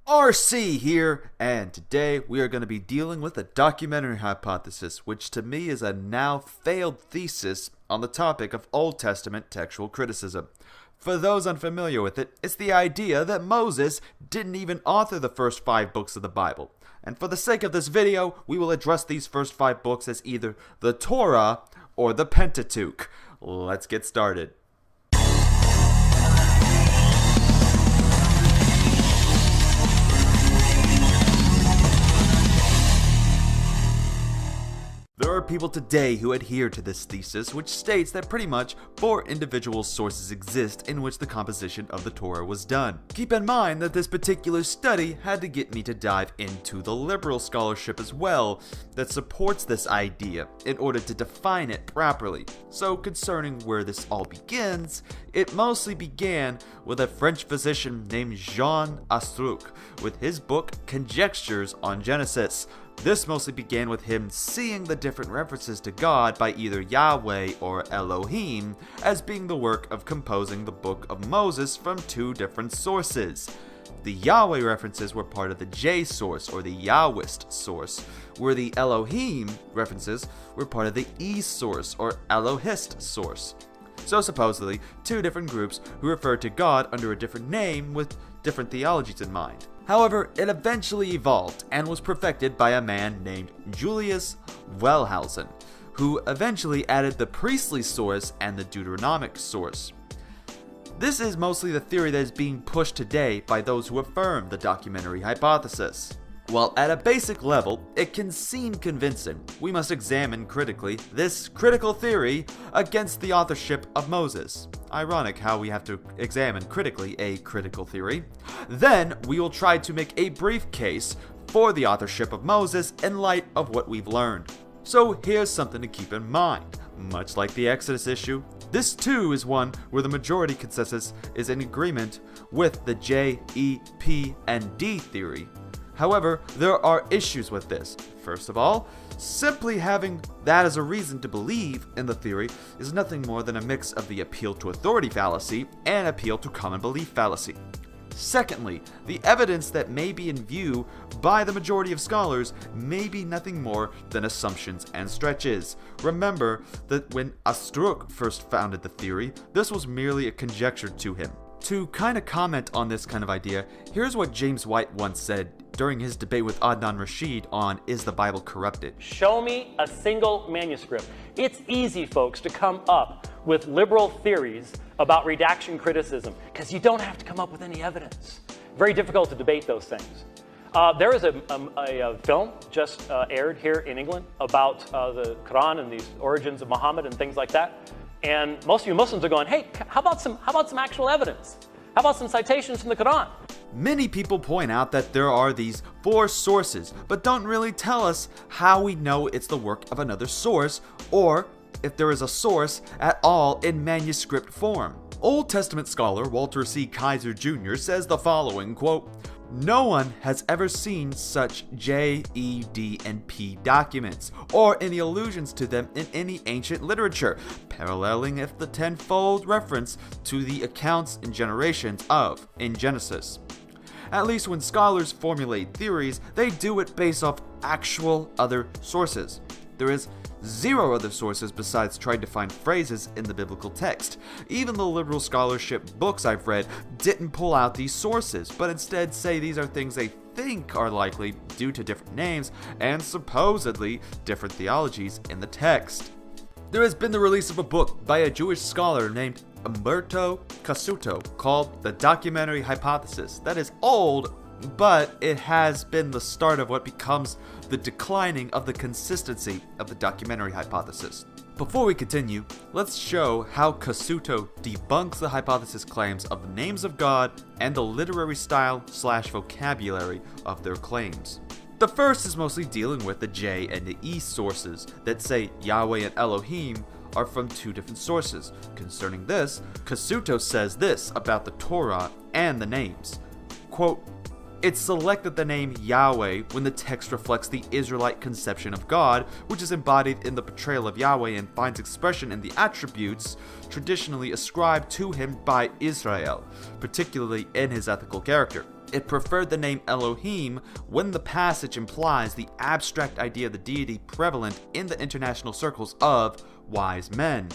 RC here, and today we are going to be dealing with the documentary hypothesis, which to me is a now failed thesis on the topic of Old Testament textual criticism. For those unfamiliar with it, it's the idea that Moses didn't even author the first 5 books of the Bible. And for the sake of this video, we will address these first 5 books as either the Torah or the Pentateuch. Let's get started. There are people today who adhere to this thesis, which states that pretty much 4 individual sources exist in which the composition of the Torah was done. Keep in mind that this particular study had to get me to dive into the liberal scholarship as well that supports this idea in order to define it properly. So concerning where this all begins, it mostly began with a French physician named Jean Astruc with his book Conjectures on Genesis. This mostly began with him seeing the different references to God by either Yahweh or Elohim as being the work of composing the book of Moses from 2 different sources. The Yahweh references were part of the J source or the Yahwist source, where the Elohim references were part of the E source or Elohist source. So supposedly 2 different groups who referred to God under a different name with different theologies in mind. However, it eventually evolved and was perfected by a man named Julius Wellhausen, who eventually added the priestly source and the Deuteronomic source. This is mostly the theory that is being pushed today by those who affirm the documentary hypothesis. While at a basic level, it can seem convincing, we must examine critically this critical theory against the authorship of Moses. Ironic how we have to examine critically a critical theory. Then we will try to make a brief case for the authorship of Moses in light of what we've learned. So here's something to keep in mind. Much like the Exodus issue, this too is one where the majority consensus is in agreement with the J, E, P, and D theory. However, there are issues with this. First of all, simply having that as a reason to believe in the theory is nothing more than a mix of the appeal to authority fallacy and appeal to common belief fallacy. Secondly, the evidence that may be in view by the majority of scholars may be nothing more than assumptions and stretches. Remember that when Astruc first founded the theory, this was merely a conjecture to him. To kind of comment on this kind of idea, here's what James White once said during his debate with Adnan Rashid on Is the Bible Corrupted? Show me a single manuscript. It's easy, folks, to come up with liberal theories about redaction criticism because you don't have to come up with any evidence. Very difficult to debate those things. There is a film just aired here in England about the Quran and these origins of Muhammad and things like that. And most of you Muslims are going, hey, how about some actual evidence? How about some citations from the Quran? Many people point out that there are these 4 sources, but don't really tell us how we know it's the work of another source, or if there is a source at all in manuscript form. Old Testament scholar Walter C. Kaiser Jr. says the following, quote, "No one has ever seen such J, E, D, and P documents, or any allusions to them in any ancient literature, paralleling if the tenfold reference to the accounts and generations of in Genesis. At least when scholars formulate theories, they do it based off actual other sources. There is 0 other sources besides trying to find phrases in the biblical text. Even the liberal scholarship books I've read didn't pull out these sources, but instead say these are things they think are likely due to different names and supposedly different theologies in the text." There has been the release of a book by a Jewish scholar named Umberto Cassuto called The Documentary Hypothesis that is old, but it has been the start of what becomes the declining of the consistency of the documentary hypothesis. Before we continue, let's show how Cassuto debunks the hypothesis claims of the names of God and the literary style/vocabulary of their claims. The first is mostly dealing with the J and the E sources that say Yahweh and Elohim are from 2 different sources. Concerning this, Cassuto says this about the Torah and the names. Quote, "It selected the name Yahweh when the text reflects the Israelite conception of God, which is embodied in the portrayal of Yahweh and finds expression in the attributes traditionally ascribed to him by Israel, particularly in his ethical character. It preferred the name Elohim when the passage implies the abstract idea of the deity prevalent in the international circles of wise men.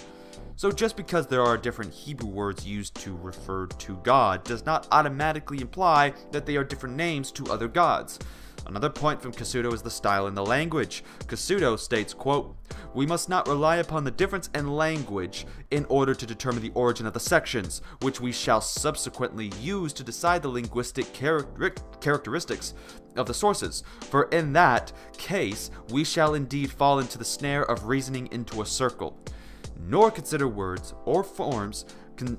So just because there are different Hebrew words used to refer to God does not automatically imply that they are different names to other gods. Another point from Cassuto is the style in the language. Cassuto states, quote, "We must not rely upon the difference in language in order to determine the origin of the sections, which we shall subsequently use to decide the linguistic characteristics of the sources, for in that case we shall indeed fall into the snare of reasoning into a circle, nor consider words or forms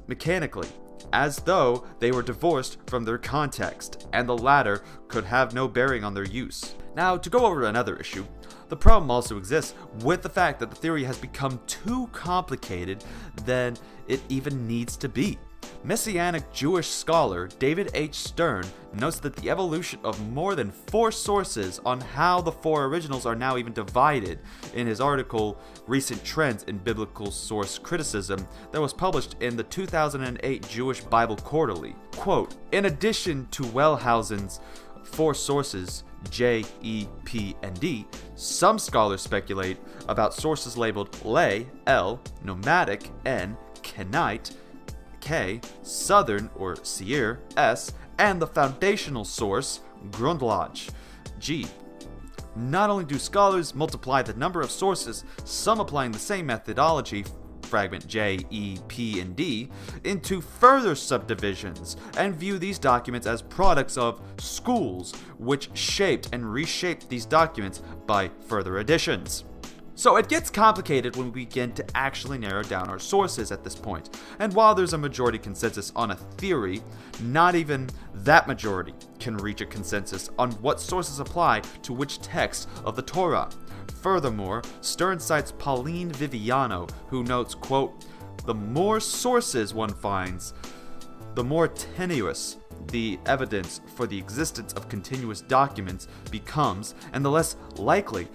mechanically, as though they were divorced from their context, and the latter could have no bearing on their use." Now, to go over another issue, the problem also exists with the fact that the theory has become too complicated than it even needs to be. Messianic Jewish scholar David H. Stern notes that the evolution of more than 4 sources on how the 4 originals are now even divided in his article Recent Trends in Biblical Source Criticism that was published in the 2008 Jewish Bible Quarterly. Quote, "In addition to Wellhausen's 4 sources, J, E, P, and D, some scholars speculate about sources labeled lay, L, nomadic, N, Kenite, K, Southern or Seir, S, and the foundational source, Grundlage, G. Not only do scholars multiply the number of sources, some applying the same methodology, fragment J, E, P, and D, into further subdivisions, and view these documents as products of schools, which shaped and reshaped these documents by further additions. So it gets complicated when we begin to actually narrow down our sources at this point. And while there's a majority consensus on a theory, not even that majority can reach a consensus on what sources apply to which text of the Torah. Furthermore, Stern cites Pauline Viviano, who notes, quote, "The more sources one finds, the more tenuous the evidence for the existence of continuous documents becomes, and the less likely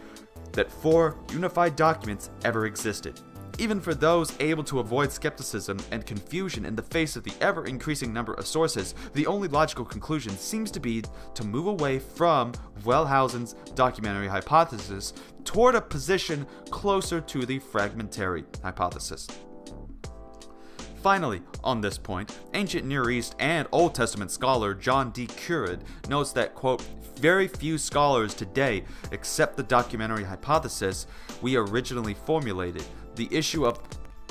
that 4 unified documents ever existed. Even for those able to avoid skepticism and confusion in the face of the ever-increasing number of sources, the only logical conclusion seems to be to move away from Wellhausen's documentary hypothesis toward a position closer to the fragmentary hypothesis." Finally, on this point, ancient Near East and Old Testament scholar John D. Currid notes that, quote, "Very few scholars today accept the documentary hypothesis we originally formulated. The issue of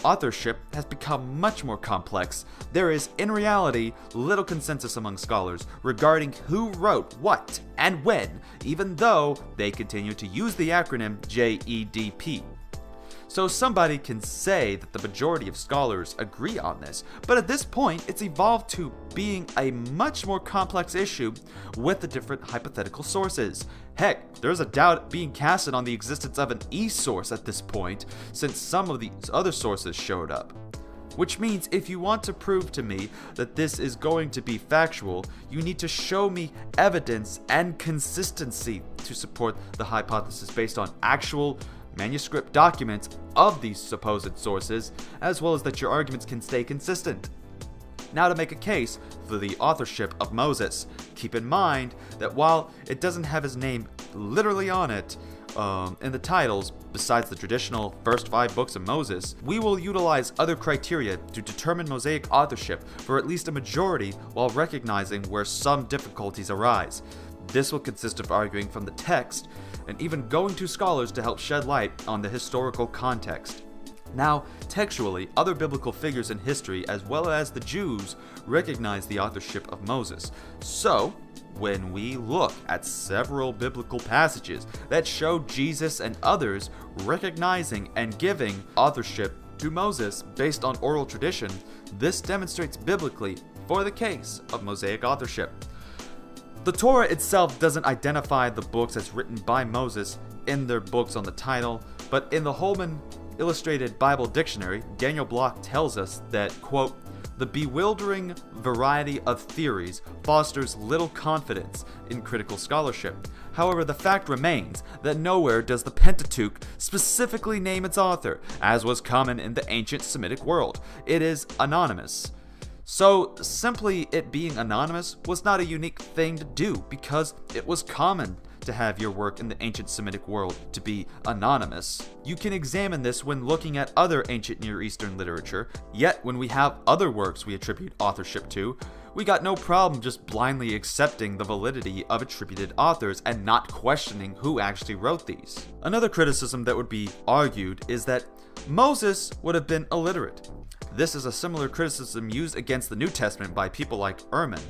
authorship has become much more complex. There is, in reality, little consensus among scholars regarding who wrote what and when, even though they continue to use the acronym JEDP. So somebody can say that the majority of scholars agree on this, but at this point it's evolved to being a much more complex issue with the different hypothetical sources. Heck, there's a doubt being casted on the existence of an e-source at this point, since some of these other sources showed up. Which means if you want to prove to me that this is going to be factual, you need to show me evidence and consistency to support the hypothesis based on actual manuscript documents of these supposed sources, as well as that your arguments can stay consistent. Now, to make a case for the authorship of Moses, keep in mind that while it doesn't have his name literally on it in the titles, besides the traditional first 5 books of Moses, we will utilize other criteria to determine Mosaic authorship for at least a majority while recognizing where some difficulties arise. This will consist of arguing from the text and even going to scholars to help shed light on the historical context. Now, textually, other biblical figures in history, as well as the Jews, recognize the authorship of Moses. So, when we look at several biblical passages that show Jesus and others recognizing and giving authorship to Moses based on oral tradition, this demonstrates biblically for the case of Mosaic authorship. The Torah itself doesn't identify the books as written by Moses in their books on the title, but in the Holman Illustrated Bible Dictionary, Daniel Block tells us that, quote, "The bewildering variety of theories fosters little confidence in critical scholarship. However, the fact remains that nowhere does the Pentateuch specifically name its author, as was common in the ancient Semitic world. It is anonymous. So simply it being anonymous was not a unique thing to do, because it was common to have your work in the ancient Semitic world to be anonymous. You can examine this when looking at other ancient Near Eastern literature, yet when we have other works we attribute authorship to, we got no problem just blindly accepting the validity of attributed authors and not questioning who actually wrote these. Another criticism that would be argued is that Moses would have been illiterate. This is a similar criticism used against the New Testament by people like Ehrman.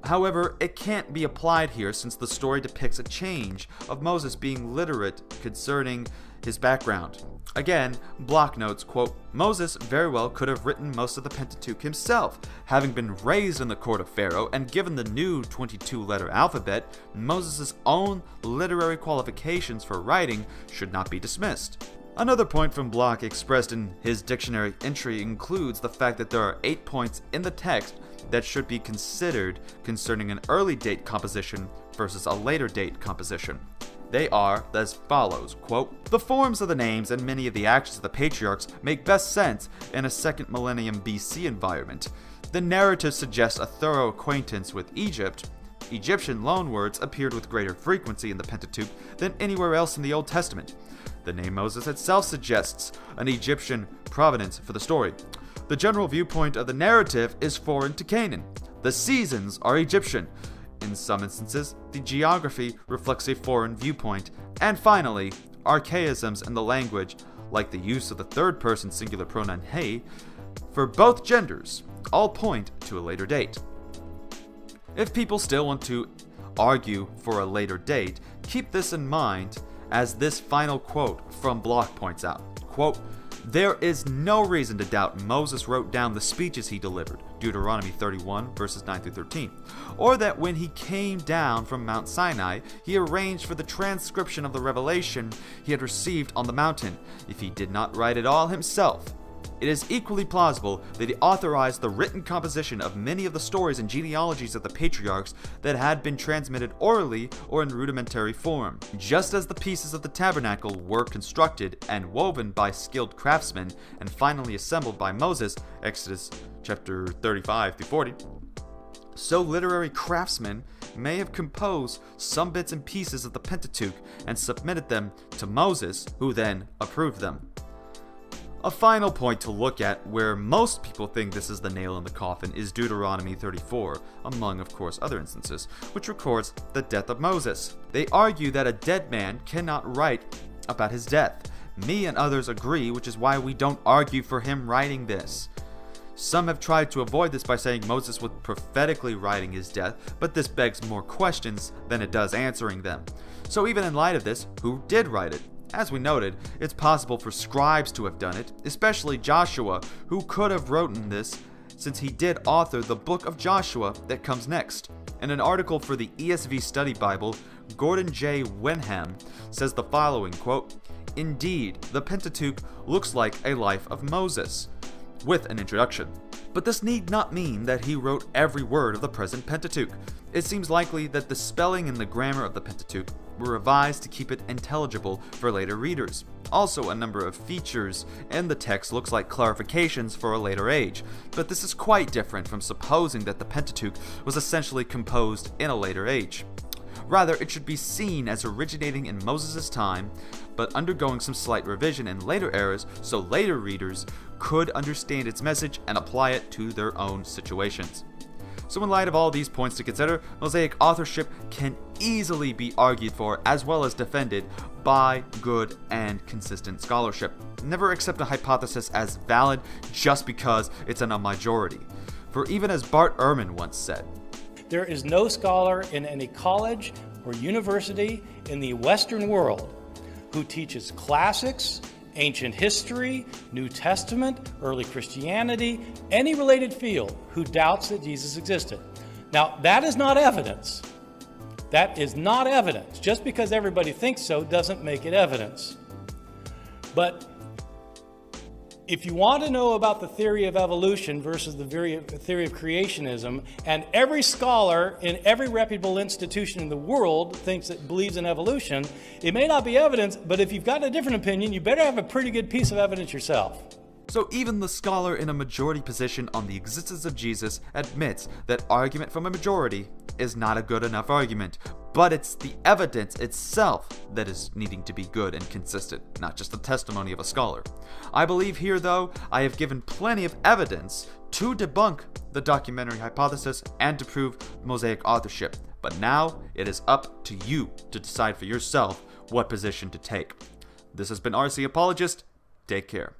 However, it can't be applied here since the story depicts a change of Moses being literate concerning his background. Again, Block notes, quote, Moses very well could have written most of the Pentateuch himself. Having been raised in the court of Pharaoh and given the new 22-letter alphabet, Moses' own literary qualifications for writing should not be dismissed. Another point from Block expressed in his dictionary entry includes the fact that there are 8 points in the text that should be considered concerning an early date composition versus a later date composition. They are as follows, quote, the forms of the names and many of the actions of the patriarchs make best sense in a 2nd millennium BC environment. The narrative suggests a thorough acquaintance with Egypt. Egyptian loanwords appeared with greater frequency in the Pentateuch than anywhere else in the Old Testament. The name Moses itself suggests an Egyptian provenance for the story. The general viewpoint of the narrative is foreign to Canaan. The seasons are Egyptian. In some instances, the geography reflects a foreign viewpoint. And finally, archaisms in the language, like the use of the third-person singular pronoun he, for both genders, all point to a later date. If people still want to argue for a later date, keep this in mind as this final quote from Block points out, quote, there is no reason to doubt Moses wrote down the speeches he delivered, Deuteronomy 31 verses 9 through 13, or that when he came down from Mount Sinai, he arranged for the transcription of the revelation he had received on the mountain, if he did not write it all himself. It is equally plausible that he authorized the written composition of many of the stories and genealogies of the patriarchs that had been transmitted orally or in rudimentary form. Just as the pieces of the tabernacle were constructed and woven by skilled craftsmen and finally assembled by Moses, Exodus chapter 35 through 40, so literary craftsmen may have composed some bits and pieces of the Pentateuch and submitted them to Moses, who then approved them. A final point to look at where most people think this is the nail in the coffin is Deuteronomy 34, among of course other instances, which records the death of Moses. They argue that a dead man cannot write about his death. Me and others agree, which is why we don't argue for him writing this. Some have tried to avoid this by saying Moses was prophetically writing his death, but this begs more questions than it does answering them. So even in light of this, who did write it? As we noted, it's possible for scribes to have done it, especially Joshua, who could have written this since he did author the book of Joshua that comes next. In an article for the ESV Study Bible, Gordon J. Wenham says the following, quote, indeed, the Pentateuch looks like a life of Moses, with an introduction. But this need not mean that he wrote every word of the present Pentateuch. It seems likely that the spelling and the grammar of the Pentateuch were revised to keep it intelligible for later readers. Also, a number of features in the text looks like clarifications for a later age, but this is quite different from supposing that the Pentateuch was essentially composed in a later age. Rather, it should be seen as originating in Moses' time, but undergoing some slight revision in later eras so later readers could understand its message and apply it to their own situations. So in light of all these points to consider, Mosaic authorship can easily be argued for as well as defended by good and consistent scholarship. Never accept a hypothesis as valid just because it's in a majority. For even as Bart Ehrman once said, there is no scholar in any college or university in the Western world who teaches classics, ancient history, New Testament, early Christianity, any related field who doubts that Jesus existed. Now, that is not evidence. That is not evidence. Just because everybody thinks so doesn't make it evidence. But if you want to know about the theory of evolution versus the theory of creationism, and every scholar in every reputable institution in the world believes in evolution, it may not be evidence, but if you've got a different opinion, you better have a pretty good piece of evidence yourself. So even the scholar in a majority position on the existence of Jesus admits that argument from a majority is not a good enough argument, but it's the evidence itself that is needing to be good and consistent, not just the testimony of a scholar. I believe here, though, I have given plenty of evidence to debunk the documentary hypothesis and to prove mosaic authorship, but now it is up to you to decide for yourself what position to take. This has been RC Apologist. Take care.